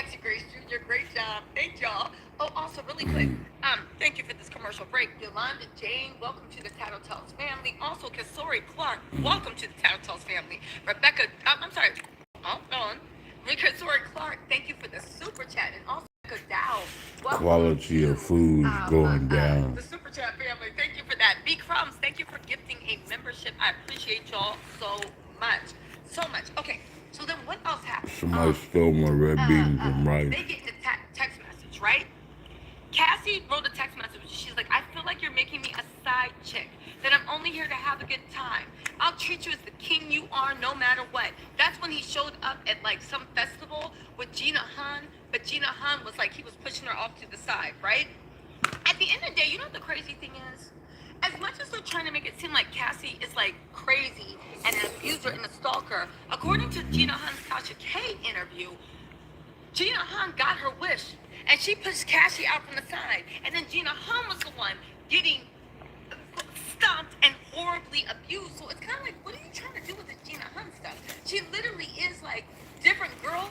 Nancy Grace Jr., great job. Thank y'all. Oh, also, really quick, thank you for this commercial break. Yolanda Jane, welcome to the Tattletales family. Also, Kasori Clark, welcome to the Tattletales family. Rebecca, I'm sorry, hold on. Kasori Clark, thank you for the super chat. And also, Dow, Quality of food going down. the super chat family, thank you for that. B Crumbs, thank you for gifting a membership. I appreciate y'all so much. So much. Okay, so then what else happened? Somebody stole my red beans and rice. They get the text message, right? Cassie wrote a text message. She's like, I feel like you're making me a side chick, that I'm only here to have a good time. I'll treat you as the king you are no matter what. That's when he showed up at like some festival with Gina Han, but Gina Han was like, he was pushing her off to the side, right? At the end of the day, you know what the crazy thing is? As much as they're trying to make it seem like Cassie is like crazy and an abuser and a stalker, according to Gina Han's Tasha K interview, Gina Han got her wish, and she pushed Cassie out from the side. And then Gina Han was the one getting stomped and horribly abused. So it's kind of like, what are you trying to do with the Gina Han stuff? She literally is like different girl,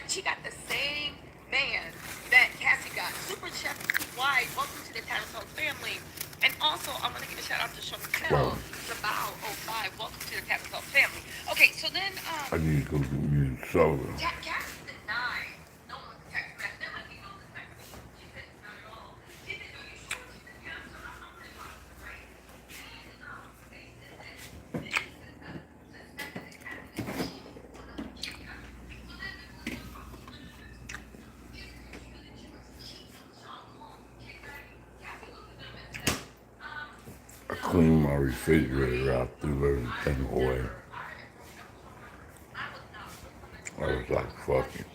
she got the same man that Cassie got. Super Chef Wide, welcome to the Tattletales family. And also, I'm going to give a shout out to Chantel, Sabao 05, welcome to the Tattletales family. Okay, so then, I need to go get me a soda. Cassie denied no one's text back. Then like, you know, the text message, she said it's not at all. She said, are you sure? She said, yeah, so I'm not really talking, right? They said that they suspected that Cassie had cheated on the cheating. So then the police were talking to I cleaned my refrigerator out, threw everything away. I was like, fuck it.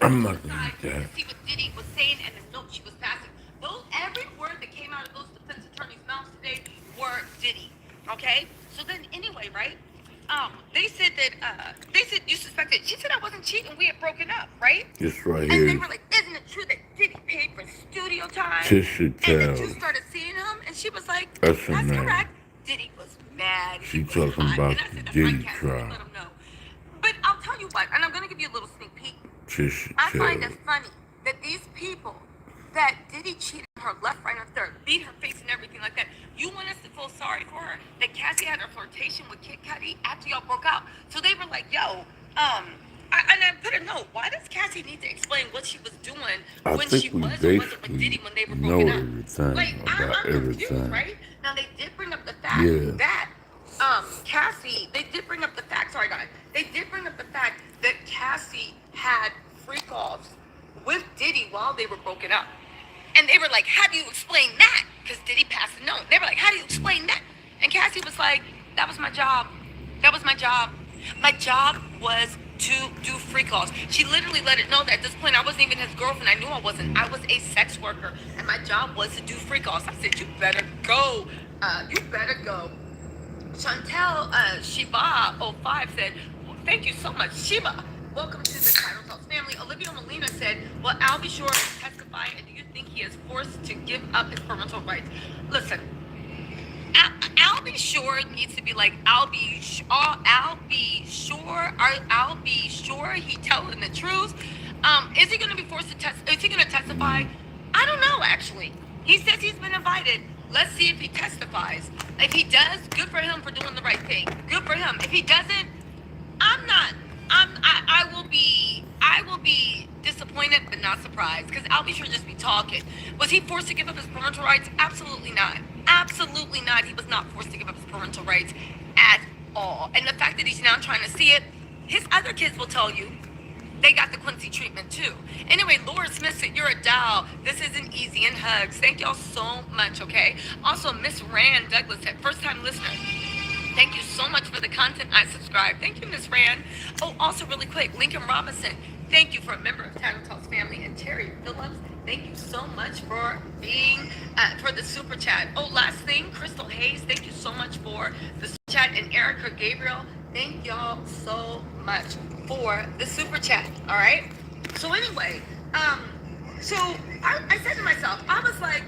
I'm not gonna eat that. See what Diddy was saying and the note she was passing. Every word that came out of those defense attorneys' mouths today were Diddy. Okay? So then anyway, right? They said you suspected. She said I wasn't cheating. We had broken up, right? This right And they here, were like, isn't it true that Diddy paid for studio time? Tisha And then Tell. you started seeing him, and she was like, That's her that's name. correct. Diddy was mad. She He was talking hot. about And I the said, that's Diddy right, Cassie, trial. just let him know. But I'll tell you what, and I'm going to give you a little sneak peek. Tisha I find Tell. it funny that these people that Diddy cheated on her left, right, and third, beat her face and everything like that, you want us to feel sorry for her? That Cassie had a flirtation with Kid Cudi after y'all broke up. So they were like, yo, I put a note. Why does Cassie need to explain what she was doing I when think she we was or wasn't with basically Diddy when they were know broken up? everything Like, about I'm confused, everything. right? Now, they did bring up the fact Yeah. that Cassie, they did bring up the fact that Cassie had freak-offs with Diddy while they were broken up. And they were like, how do you explain that? Because Diddy passed the note. They were like, how do you explain that? And Cassie was like, that was my job. That was my job. My job was to do freak-offs. She literally let it know that at this point I wasn't even his girlfriend. I knew I wasn't. I was a sex worker. And my job was to do freak-offs. I said, you better go. You better go. Chantel Shiba 05 said, well, thank you so much, Shiba. Welcome to the Tattletales family. Olivia Molina said, well, I'll be sure to testify, and do you think he is forced to give up his parental rights? Listen, I'll be sure needs to be like, I'll be sure he telling the truth. Is he going to be forced to is he going to testify? I don't know, actually. He says he's been invited. Let's see if he testifies. If he does, good for him for doing the right thing. Good for him. If he doesn't, I will be disappointed but not surprised, because I'll be sure to just be talking. Was he forced to give up his parental rights? Absolutely not. Absolutely not. He was not forced to give up his parental rights at all. And the fact that he's now trying to see it, his other kids will tell you they got the Quincy treatment too. Anyway, Laura Smith said, you're a doll. This isn't easy, and hugs. Thank y'all so much, okay? Also, Miss Rand Douglas said, first time listener. Thank you so much for the content. I subscribe. Thank you, Miss Rand. Oh, also really quick, Lincoln Robinson, thank you for a member of Tattletales family. And Terry Phillips, thank you so much for being, for the super chat. Oh, last thing, Crystal Hayes, thank you so much for the super chat. And Erica Gabriel, thank y'all so much for the super chat, all right? So anyway, so I said to myself, I was like,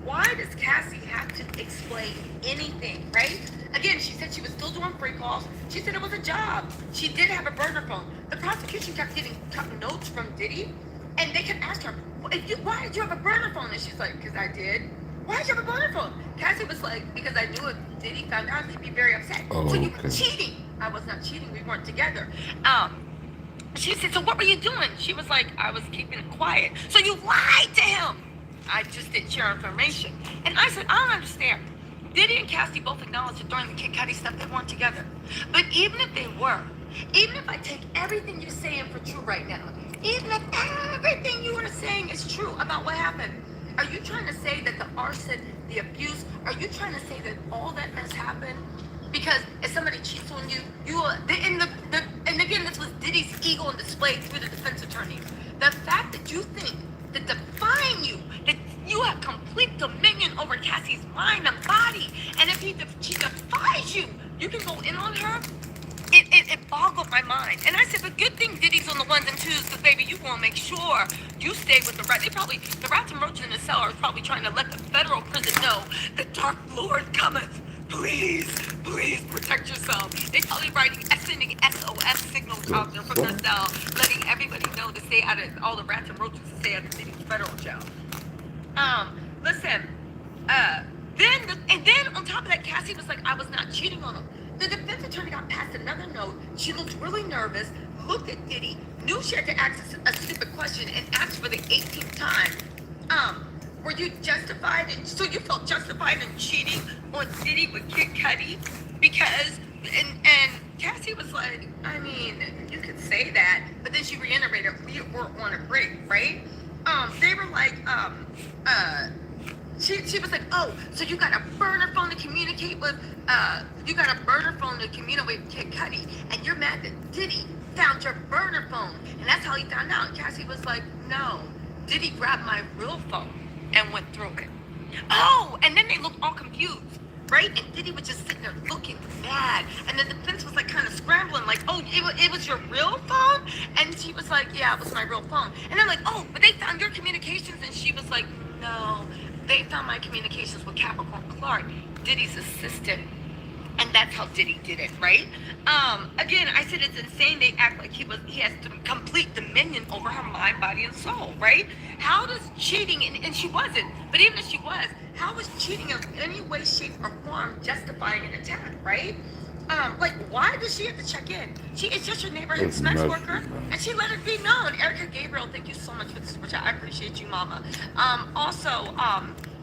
why does Cassie have to explain anything, right? Again, she said she was still doing free calls. She said it was a job. She did have a burner phone. The prosecution kept getting notes from Diddy, and they kept asking her, why did you have a burner phone? And she's like, because I did. Why did you have a burner phone? Cassie was like, because I knew if Diddy found out, he'd be very upset. Oh, so you okay. were cheating. I was not cheating. We weren't together. She said, so what were you doing? She was like, I was keeping it quiet. So you lied to him. I just didn't share information. And I said, I don't understand. Diddy and Cassie both acknowledged that during the Kid Cudi stuff, they weren't together. But even if they were, even if I take everything you're saying for true right now, even if everything you are saying is true about what happened, are you trying to say that the arson, the abuse, are you trying to say that all that has happened? Because if somebody cheats on you, and again, this was Diddy's ego on display through the defense attorneys. The fact that you think that define you, that you have complete dominion over Cassie's mind and body, and if she defies you, you can go in on her. It boggled my mind. And I said, but good thing Diddy's on the ones and twos, because baby, you want to make sure you stay with the rats. The rats and roaches in the cellar are probably trying to let the federal prison know the Dark Lord cometh. Please protect yourself. They're probably sending SOS signals out there from the cell, letting everybody know to stay out of all the rats and roaches to stay out of Diddy's federal jail. Listen, then on top of that, Cassie was like, I was not cheating on him. The defense attorney got passed another note. She looked really nervous, looked at Diddy, knew she had to ask a stupid question, and asked for the 18th time. Were you justified? So you felt justified in cheating on Diddy with Kid Cudi? Because, and Cassie was like, I mean, you could say that, but then she reiterated, we were on a break, right? They were like, she was like, oh, so you got a burner phone to communicate with, Kid Cudi, and you're mad that Diddy found your burner phone, and that's how he found out. And Cassie was like, no, Diddy grabbed my real phone and went through it. Oh, and then they looked all confused, right? And Diddy was just sitting there looking mad, and the defense was like kind of scrambling, like, oh, it was your real phone? And she was like, yeah, it was my real phone. And they're like, oh, but they found your communications, and she was like, no, they found my communications with Capricorn Clark, Diddy's assistant. And that's how Diddy did it, right? Again, I said it's insane. They act like he has complete dominion over her mind, body, and soul, right? How does cheating, and she wasn't, but even if she was, how was cheating in any way, shape, or form justifying an attack, right? Like, why does she have to check in? She is just your neighborhood sex worker, and she let it be known. Erica Gabriel, thank you so much for the super chat. I appreciate you, mama.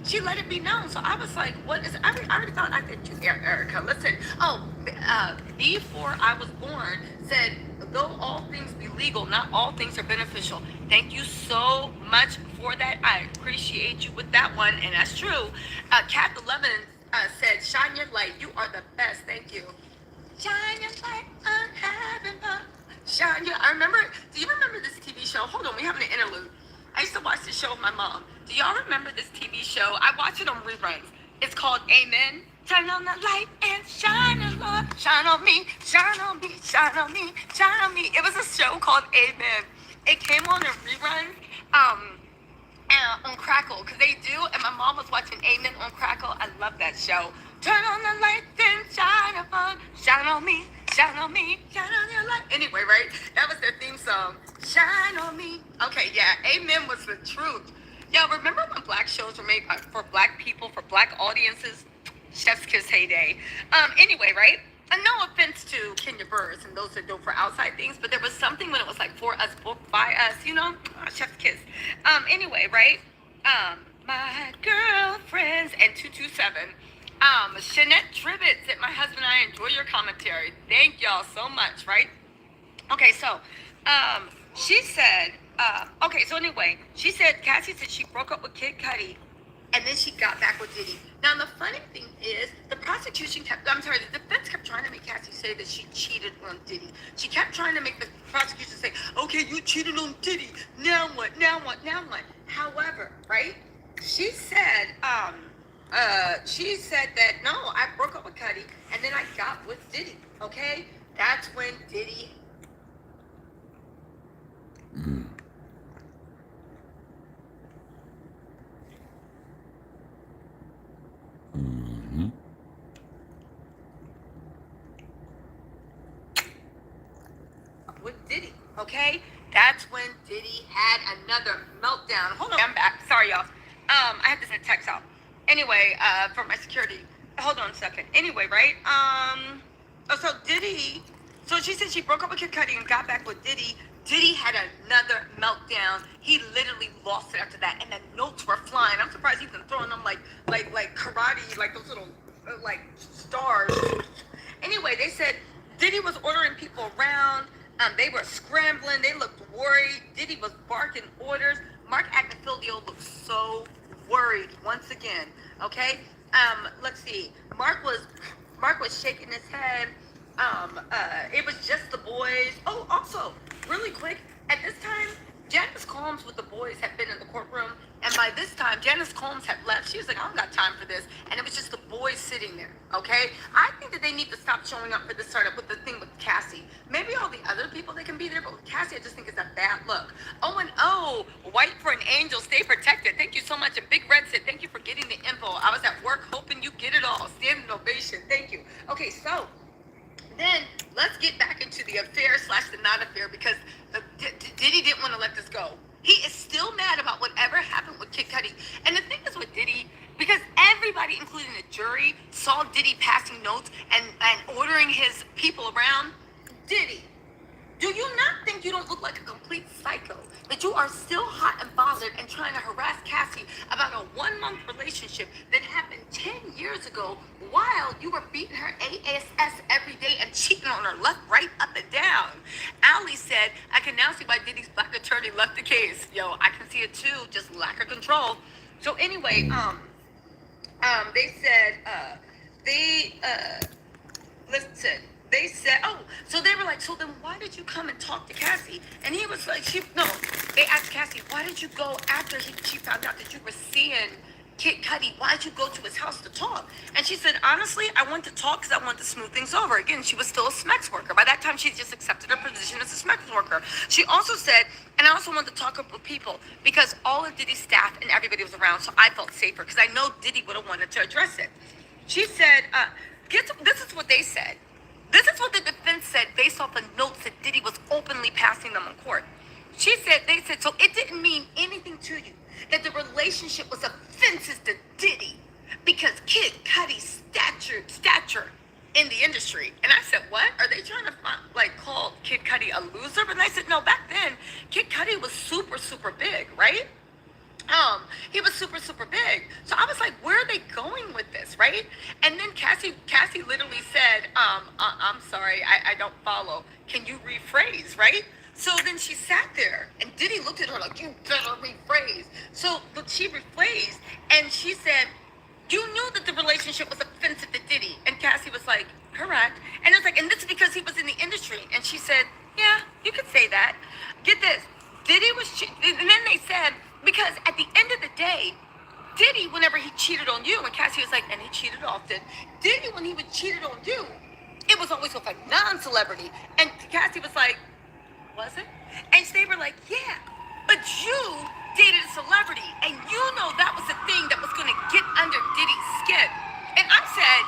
She let it be known. So I was like, what is it? I already thought I did you, Erica. Listen, before I was born said, though all things be legal, not all things are beneficial. Thank you so much for that. I appreciate you with that one, and that's true. Kat 11 said, shine your light. You are the best. Thank you. Shine your light on having fun. Shine your, do you remember this TV show? Hold on, we have an interlude. I used to watch this show with my mom. Do y'all remember this TV show? I watch it on reruns. It's called Amen. Turn on the light and shine on Lord. Shine on me, shine on me, shine on me, shine on me. It was a show called Amen. It came on in reruns on Crackle, because they do, and my mom was watching Amen on Crackle. I love that show. Turn on the light and shine on me, shine on me, shine on your light. Anyway, right? That was their theme song. Shine on me. Okay, yeah, Amen was the truth. Y'all remember when black shows were made for black people, for black audiences? Chef's Kiss heyday. Anyway, right? And no offense to Kenya Burris and those that do for outside things, but there was something when it was like for us, booked by us, Chef's Kiss. Anyway, right? My girlfriends and 227. Shanette Tribbett said, my husband and I enjoy your commentary. Thank y'all so much, right? Okay, so, she said, she said, Cassie said she broke up with Kid Cudi, and then she got back with Diddy. Now, the funny thing is, the defense kept trying to make Cassie say that she cheated on Diddy. She kept trying to make the prosecution say, okay, you cheated on Diddy. Now what? However, right, she said that, no, I broke up with Cudi, and then I got with Diddy, okay? That's when Diddy... with Diddy, okay? That's when Diddy had another meltdown. Hold on, I'm back. Sorry, y'all. I had to send a text out. Anyway, for my security. Hold on a second. Anyway, right? So Diddy, so she said she broke up with Kid Cudi and got back with Diddy. Diddy had another meltdown. He literally lost it after that, and the notes were flying. I'm surprised he's been throwing them like karate, like those little like stars. Anyway, they said Diddy was ordering people around. They were scrambling. They looked worried. Diddy was barking orders. Mark Agnifilio looked so worried once again. Okay. Let's see. Mark was shaking his head. It was just the boys. Oh, also, really quick, at this time, Janice Combs with the boys had been in the courtroom, and by this time, Janice Combs had left. She was like, I don't got time for this, and it was just the boys sitting there, okay? I think that they need to stop showing up for this startup with the thing with Cassie. Maybe all the other people, they can be there, but with Cassie, I just think it's a bad look. Oh, and white for an angel, stay protected. Thank you so much. And Big Red said, thank you for getting the info. I was at work hoping you get it all. Standing ovation. Thank you. Okay, so then let's get back into the affair / the not affair, because Diddy didn't want to let this go. He is still mad about whatever happened with Kid Cudi. And the thing is with Diddy, because everybody, including the jury, saw Diddy passing notes and ordering his people around. Diddy, do you not think you don't look like a complete psycho? That you are still hot and bothered and trying to harass Cassie about a 1-month relationship that happened 10 years ago while you were beating her ass every day and cheating on her left, right, up, and down? Ali said, I can now see why Diddy's black attorney left the case. Yo, I can see it too, just lack of control. So anyway, they said, listen. They said, so they were like, so then why did you come and talk to Cassie? And he was like, they asked Cassie, why did you go after she found out that you were seeing Kid Cudi? Why did you go to his house to talk? And she said, honestly, I went to talk because I wanted to smooth things over. Again, she was still a SMEX worker. By that time, she just accepted her position as a SMEX worker. She also said, and I also wanted to talk with people because all of Diddy's staff and everybody was around, so I felt safer because I know Diddy would have wanted to address it. She said, this is what they said. This is what the defense said based off the notes that Diddy was openly passing them in court. They said, so it didn't mean anything to you that the relationship was offensive to Diddy because Kid Cudi's stature in the industry. And I said, what? Are they trying to call Kid Cudi a loser? And I said, no, back then, Kid Cudi was super, super big, right? He was super, super big. So I was like, where are they going with this, right? And then Cassie literally said, I'm sorry, I don't follow. Can you rephrase, right? So then she sat there, and Diddy looked at her like, you better rephrase. So she rephrased, and she said, you knew that the relationship was offensive to Diddy. And Cassie was like, correct. And it was like, and this is because he was in the industry. And she said, yeah, you could say that. Get this. Diddy was, and then they said, because at the end of the day, Diddy, whenever he cheated on you, and Cassie was like, and he cheated often, Diddy, when he was cheated on you, it was always with a non-celebrity. And Cassie was like, was it? And they were like, yeah, but you dated a celebrity, and you know that was the thing that was going to get under Diddy's skin. And I said,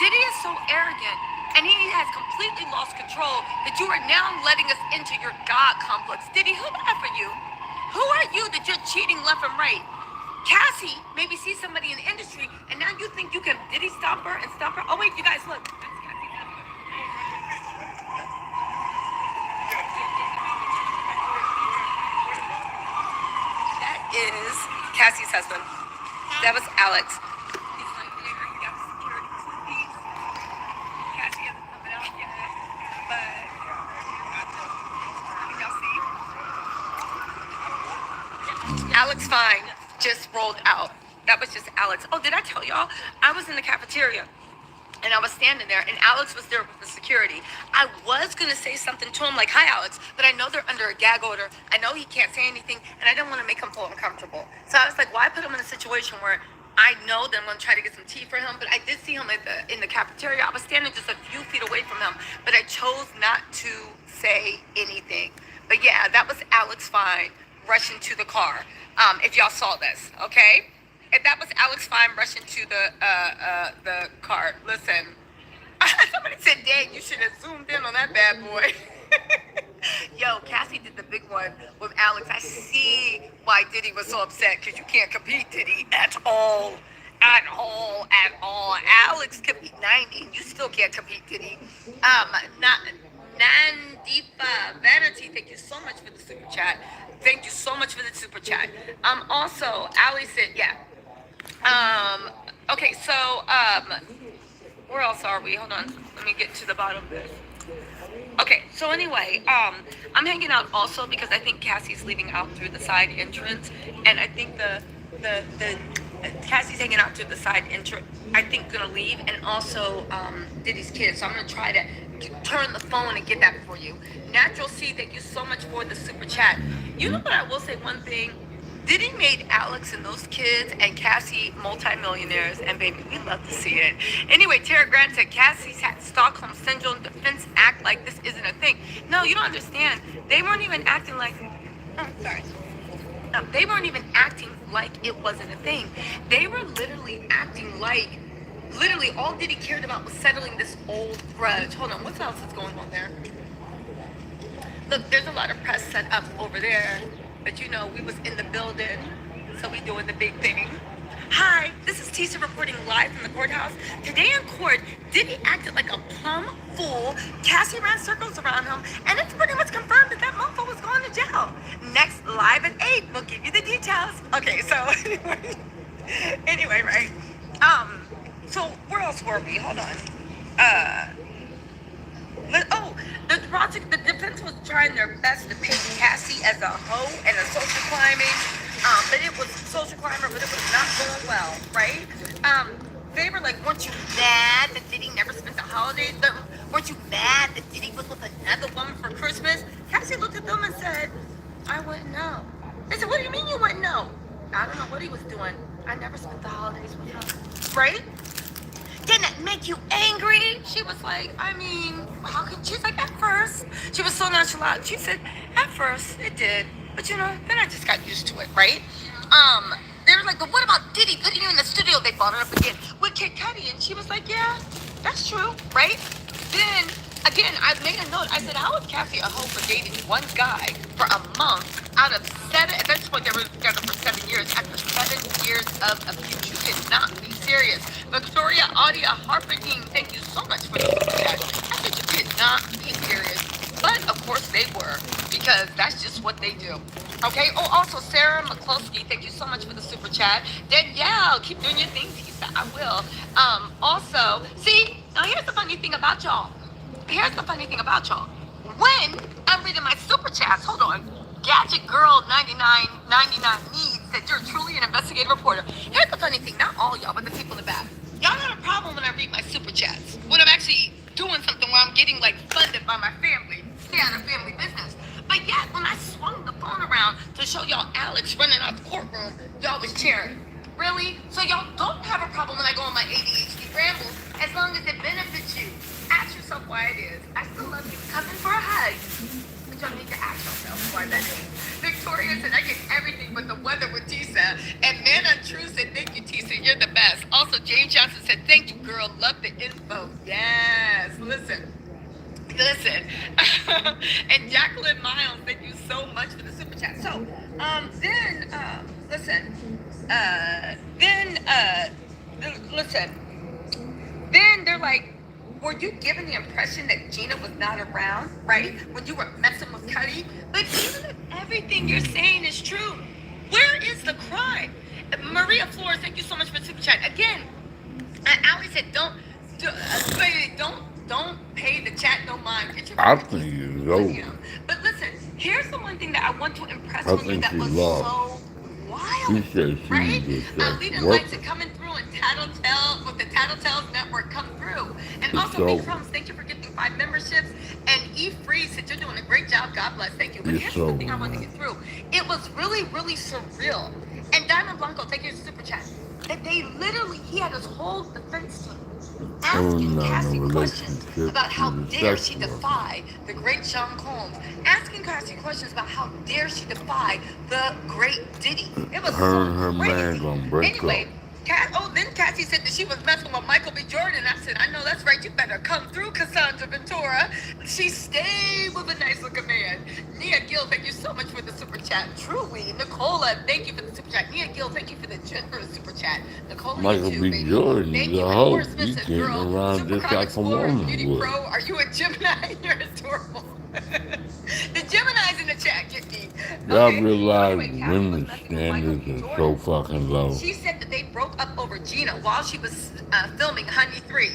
Diddy is so arrogant, and he has completely lost control that you are now letting us into your God complex. Diddy, who bad for you? Who are you that you're cheating left and right? Cassie maybe sees somebody in the industry, and now you think you can Diddy stop her and stop her? Oh, wait, you guys, look. That is Cassie's husband. That was Alex. He's right there. He got security 2 feet. Cassie hasn't come out yet, but can y'all see? Alex Fine just rolled out. That was just Alex. Oh, did I tell y'all? I was in the cafeteria and I was standing there and Alex was there with the security. I was going to say something to him like, hi, Alex, but I know they're under a gag order. I know he can't say anything and I don't want to make him feel uncomfortable. So I was like, why put him in a situation where I know that I'm going to try to get some tea for him, but I did see him in the cafeteria. I was standing just a few feet away from him, but I chose not to say anything. But yeah, that was Alex Fine rushing to the car. If y'all saw this, okay? If that was Alex Fine rushing to the car, listen. Somebody said, dang, you should have zoomed in on that bad boy. Yo, Cassie did the big one with Alex. I see why Diddy was so upset because you can't compete, Diddy, at all. At all, at all. Alex could be 90 and you still can't compete, Diddy. Not Nandifa Vanity, thank you so much for the super chat. Thank you so much for the super chat. Also, Ali said, yeah. Okay, so, where else are we? Hold on. Let me get to the bottom of this. Okay, so anyway, I'm hanging out also because I think Cassie's leaving out through the side entrance, and I think the Cassie's hanging out through the side entrance. I think gonna leave, and also Diddy's kids. So I'm gonna try to turn the phone and get that for you. Natural C, thank you so much for the super chat. You know what? I will say one thing. Diddy made Alex and those kids and Cassie multimillionaires, and baby, we love to see it. Anyway, Tara Grant said Cassie's had Stockholm Syndrome defense act like this isn't a thing. No, you don't understand. They weren't even acting like. Oh, sorry. No, they weren't even acting like it wasn't a thing. They were literally acting like. Literally, all Diddy cared about was settling this old grudge. Hold on, what else is going on there? Look, there's a lot of press set up over there. But you know, we was in the building, so we doing the big thing. Hi, this is Tisha reporting live from the courthouse. Today in court, Diddy acted like a plumb fool. Cassie ran circles around him, and it's pretty much confirmed that mofo was going to jail. Next, live at 8, we'll give you the details. Okay, so anyway, right? So where else were we? Hold on. The defense was trying their best to paint Cassie as a hoe and a social climbing, but it was social climber, but it was not going well, right? They were like, weren't you mad that Diddy never spent the holidays? Weren't you mad that Diddy was with another woman for Christmas? Cassie looked at them and said, I wouldn't know. They said, what do you mean you wouldn't know? I don't know what he was doing. I never spent the holidays with him, right? Didn't it make you angry? She was like, I mean, how could, she's like, at first. She was so nonchalant. She said, at first, it did. But you know, then I just got used to it, right? They were like, but what about Diddy putting you in the studio? They brought it up again with Kid Cudi. And she was like, yeah, that's true, right? Then, again, I made a note. I said, how is Cassie a hoe for dating one guy for a month out of 7, at this point they were together for 7 years, after 7 years of abuse? You cannot be serious. Victoria Audia Harperding, thank you so much for the chat. I said you could not be serious. But of course they were, because that's just what they do. Okay, oh, also Sarah McCloskey, thank you so much for the super chat. Danielle, keep doing your thing, Tisa, I will. Also, see, now here's the funny thing about y'all. Here's the funny thing about y'all. When I'm reading my super chats, hold on, Gadget Girl 99 needs that you're truly an investigative reporter. Here's the funny thing, not all y'all, but the people in the back. Y'all got a problem when I read my super chats. When I'm actually doing something where I'm getting like funded by my family. Stay out of family business. But yet, when I swung the phone around to show y'all Alex running out the courtroom, y'all was cheering. Really? So y'all don't have a problem when I go on my ADHD rambles, as long as it benefits you. Ask yourself why it is. I still love you. Come in for a hug. But y'all need to ask yourself why that is. Victoria said, I get everything but the weather with Tisa. And Man Untrue said, thank you, Tisa. You're the best. Also, James Johnson said, thank you, girl. Love the info. Yes. Listen. And Jacqueline Miles, thank you so much for the super chat. So, then they're like, were you given the impression that Gina was not around, right? When you were messing with Cudi? But even if everything you're saying is true, where is the crime? Maria Flores, thank you so much for the super chat. Again, Ali said, don't pay the chat no mind. Get your I think it's over. But listen, here's the one thing that I want to impress on you that was so wild, she said she right? was Leader likes it coming through and Tattletale with the Tattletales Network come through. And also, Big Crumbs, thank you for getting 5 memberships. And E Free said you're doing a great job. God bless. Thank you. But here's the thing I want to get through. It was really, really surreal. And Diamond Blanco, thank you for super chat. That they literally, he had his whole defense team asking Cassie questions about how dare she defy the great Sean Combs, asking Cassie questions about how dare she defy the great Diddy. It was so crazy. Anyway, then Cassie said that she was messing with Michael B. Jordan. I said, I know that's right. You better come through, Cassandra Ventura. She stayed with a nice looking man. Nia Gill, thank you so much for the super chat. Truly, Nicola, thank you for the super chat. Nia Gill, thank you for the generous super chat. Nicola, Michael you too, B. baby. Jordan Thank is you. a And hoe. Morris He Smith, getting girl, around just Supercom like a Explorer, woman Beauty would. Pro, are you a Gemini? You're adorable. The Gemini's in the chat, get me. Y'all Okay. realize Anyway, Kathy was women's messing with Michael standards B. are Jordan. so fucking low. She said that they broke up over Gina while she was filming Honey 3.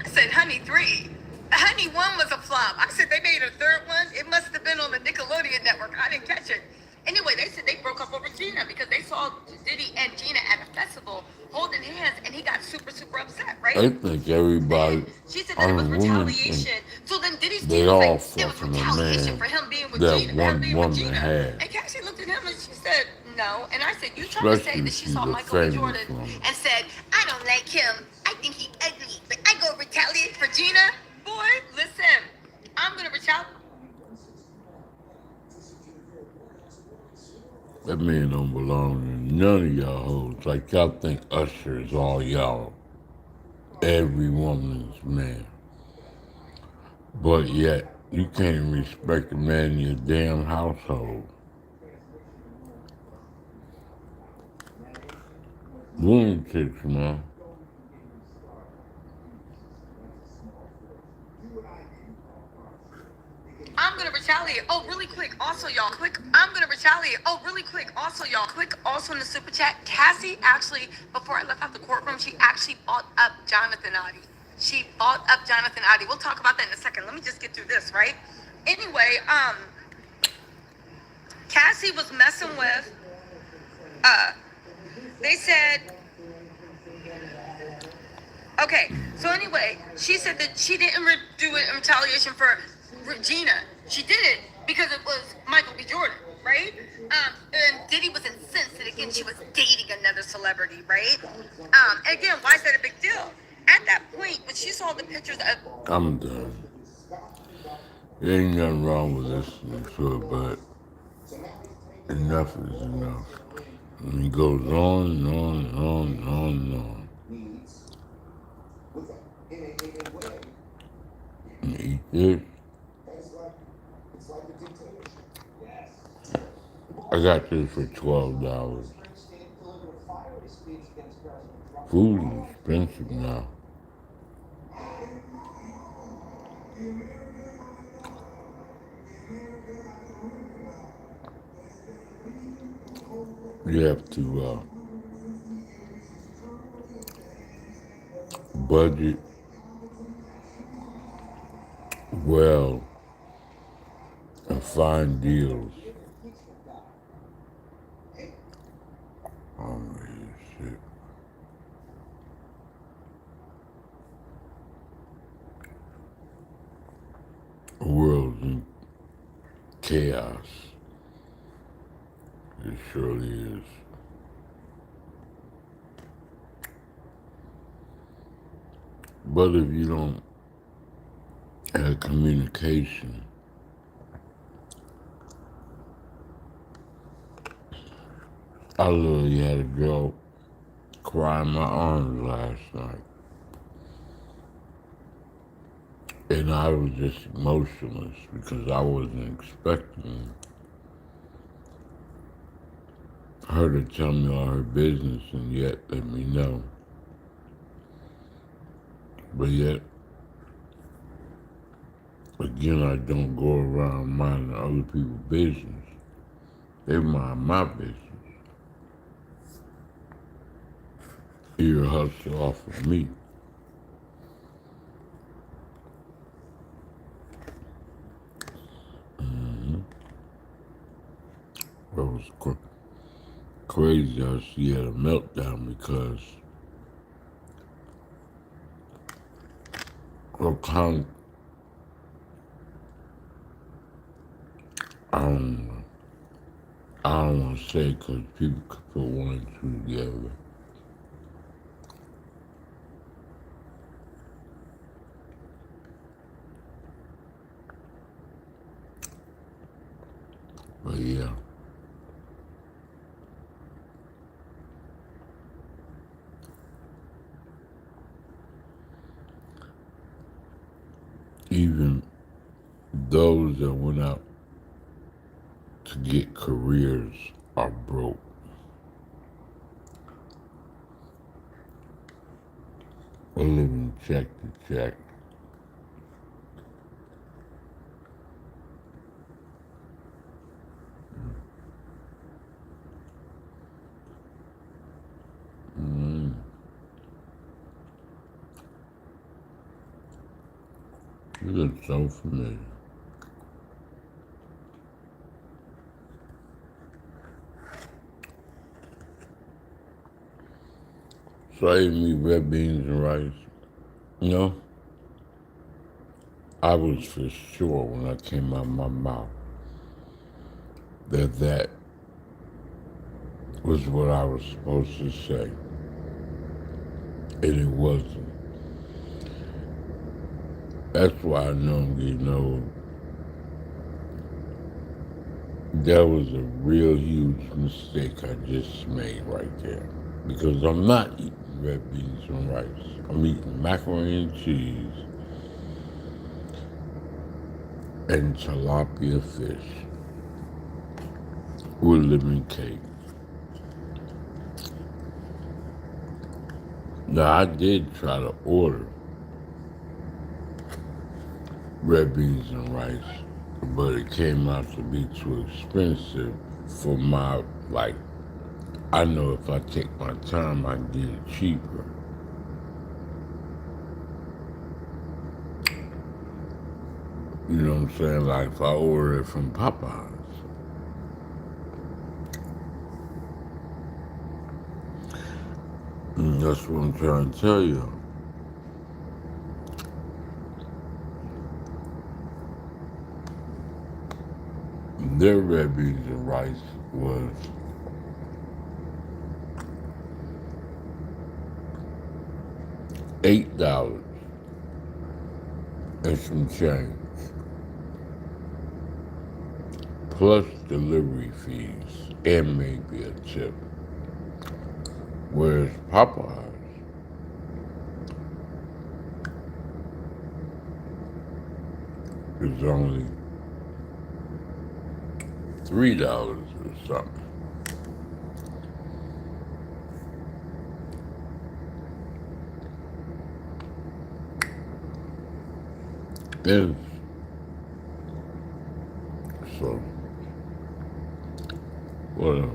I said, Honey 3? Honey 1 was a flop. I said, they made a third one? It must have been on the Nickelodeon network. I didn't catch it. Anyway, they said they broke up over Gina because they saw Diddy and Gina at a festival holding hands, and he got super, super upset, right? I think everybody She said that it on was the women retaliation. So then Diddy's they team was all like, it was fucking a retaliation man for him being with that Gina. Him one being with woman Gina. had. And Cassie looked at him and she said, no. And I said, you trying to say Especially that if she she's saw a Michael B. famous Jordan woman. and said, I don't like him. I think he ugly. But I go retaliate for Gina? Boy, listen. I'm going to retaliate. That man don't belong in none of y'all hoes. Like y'all think Usher is all y'all. Every woman's man. But yet, you can't respect a man in your damn household. Lunatics, man. I'm gonna retaliate. Oh, really quick. Also, y'all, quick. I'm gonna retaliate. Oh, really quick. Also, y'all, quick. Also in the super chat, Cassie actually, before I left out the courtroom, she actually bought up Jonathan Adi. She bought up Jonathan Adi. We'll talk about that in a second. Let me just get through this, right? Anyway, Cassie was messing with. They said. Okay, so anyway, she said that she didn't do it in retaliation for Regina. She did it because it was Michael B. Jordan, right? And Diddy was incensed that again she was dating another celebrity, right? And again, why is that a big deal? At that point, when she saw the pictures of I'm done. There ain't nothing wrong with listening to it, but enough is enough. And it goes on and on and on and on and on. And eat this. I got this for $12. Food is expensive now. You have to budget well and find deals. Oh, man, shit. The world's in chaos. It surely is. But if you don't have communication, I literally had a girl cry in my arms last night. And I was just emotionless because I wasn't expecting her to tell me all her business and yet let me know. But yet, again, I don't go around minding other people's business. They mind my business. You're a hustle off of me. That was crazy how she had a meltdown because her I don't know. I don't want to say because people could put one and two together. But yeah. Even those that went out to get careers are broke. We're living check to check. Mm. You look so familiar. So I ate me red beans and rice. You know, I was for sure when I came out of my mouth that was what I was supposed to say. And it wasn't. That's why I know I'm getting old. That was a real huge mistake I just made right there. Because I'm not eating red beans and rice. I'm eating macaroni and cheese and tilapia fish with lemon cake. Now, I did try to order red beans and rice, but it came out to be too expensive for my, like, I know if I take my time, I can get it cheaper. You know what I'm saying? Like, if I order it from Popeyes. And that's what I'm trying to tell you. Their red beans and rice was $8 and some change, plus delivery fees and maybe a tip. Whereas Popeyes is only $3 or something. And so, whatever.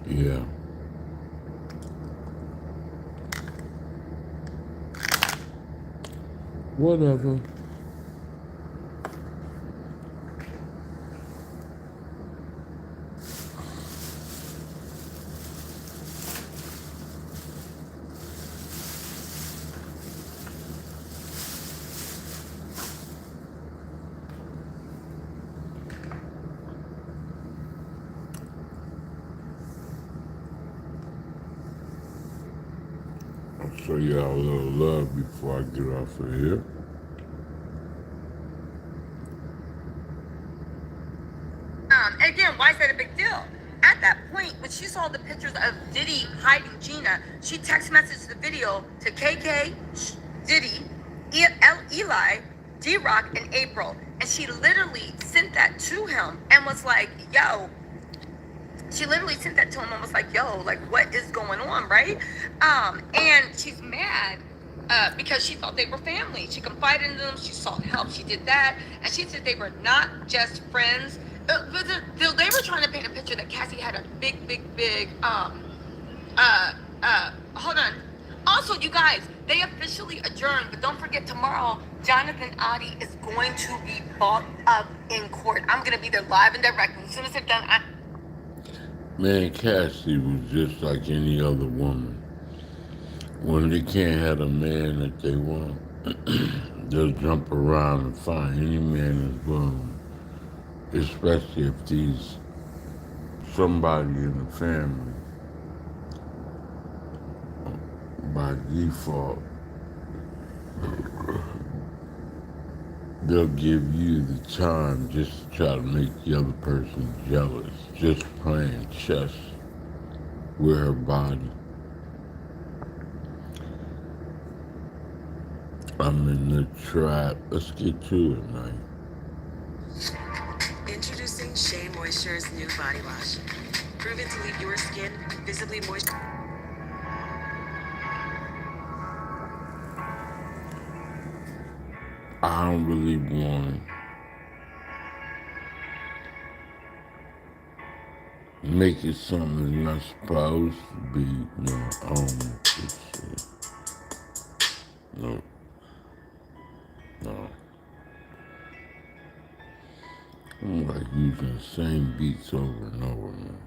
Yeah. Whatever. I'll show y'all a little love before I get off of here. Again, why is that a big deal? At that point, when she saw the pictures of Diddy hiding Gina, she text messaged the video to KK, Diddy, Eli, D-Rock, and April. And she literally sent that to him and was like, yo, she literally sent that to him and was like, yo, like, what is going on, right? And she's mad because she thought they were family. She confided in them. She sought help. She did that. And she said they were not just friends. They were trying to paint a picture that Cassie had a big, hold on. Also, you guys, they officially adjourned, but don't forget tomorrow, Jonathan Adi is going to be brought up in court. I'm going to be there live and direct. As soon as they're done, Man, Cassie was just like any other woman. when they can't have the man that they want, they'll jump around and find any man that's willing, especially if these somebody in the family by default. They'll give you the time just to try to make the other person jealous, just playing chess with her body. I'm in the trap. Let's get to it, man. Introducing Shea Moisture's new body wash. Proven to leave your skin visibly moist. I don't really want to make it something it's not supposed to be. No, I don't want this shit. No, no. I'm like using the same beats over and over, man.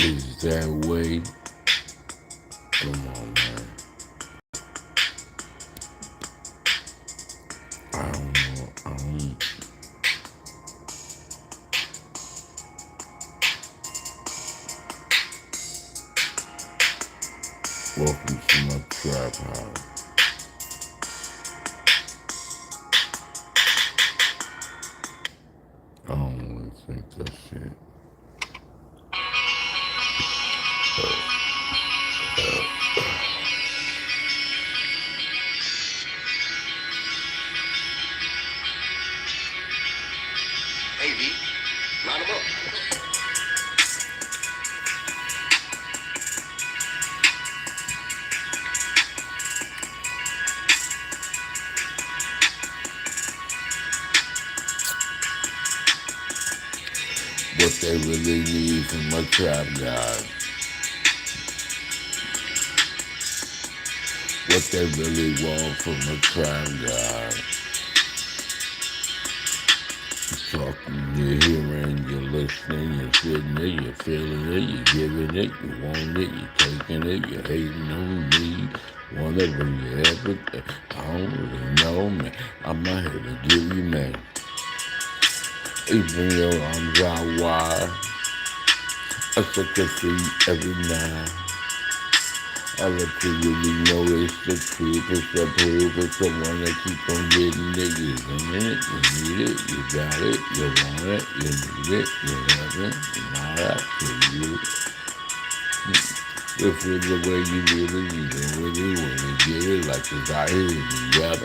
Is that way? Come on, man. I don't know. I don't. Welcome to my trap house. I don't really think that shit. Hey, V, line them up. What they really need from my trap guy. What they really want from a trap guy. You're talking, you're hearing, you're listening, you're sitting it, you're feeling it, you're giving it, you want it, you're taking it, you're hating on me. Wanna bring you everything. I don't really know, man. I'm not here to give you, man. Even your arms out wide, I set your feet every night. I let you really know it's the truth, it's the proof, it's the one that keep on getting it. You in it, you need it, you got it, you want it, you need it, you have it, and all that to you. You feel the way you really need it, really wanna get it, like it's out here, you got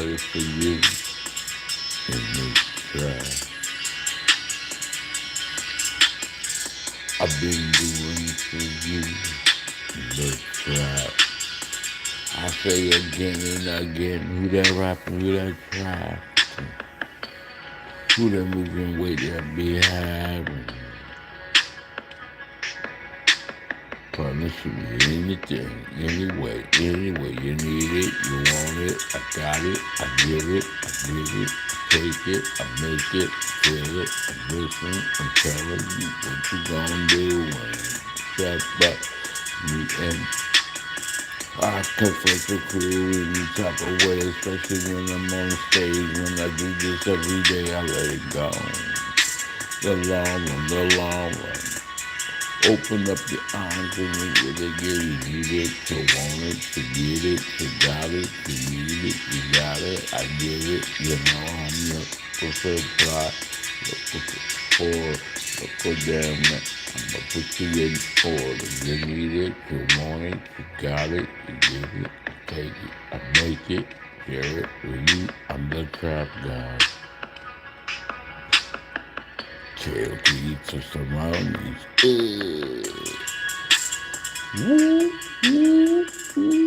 it for you. In this trap. I've been doing it for you. The trap. I say again and again, who that rapping, who that trap? Who that moving weight that be having? Partnership with anything, anyway you need it, you want it, I got it, I give it, I take it, I make it, feel it, I listen, I'm telling you what you gonna do when you step up. Me and I confess the crew in any type of way, especially when I'm on stage. When I do this every day, I let it go. The long run. Open up your arms and look what they get. You need it, you want it, to get it, you got it, you need it, you got it, I give it. You know I'm your supply. Look for damn man. I'ma put you in order. You need it, you want it, you got it, you give it, you take it, I make it, share it with you. I'm the trap guy. Kod Testimonies. Woo, woo, woo.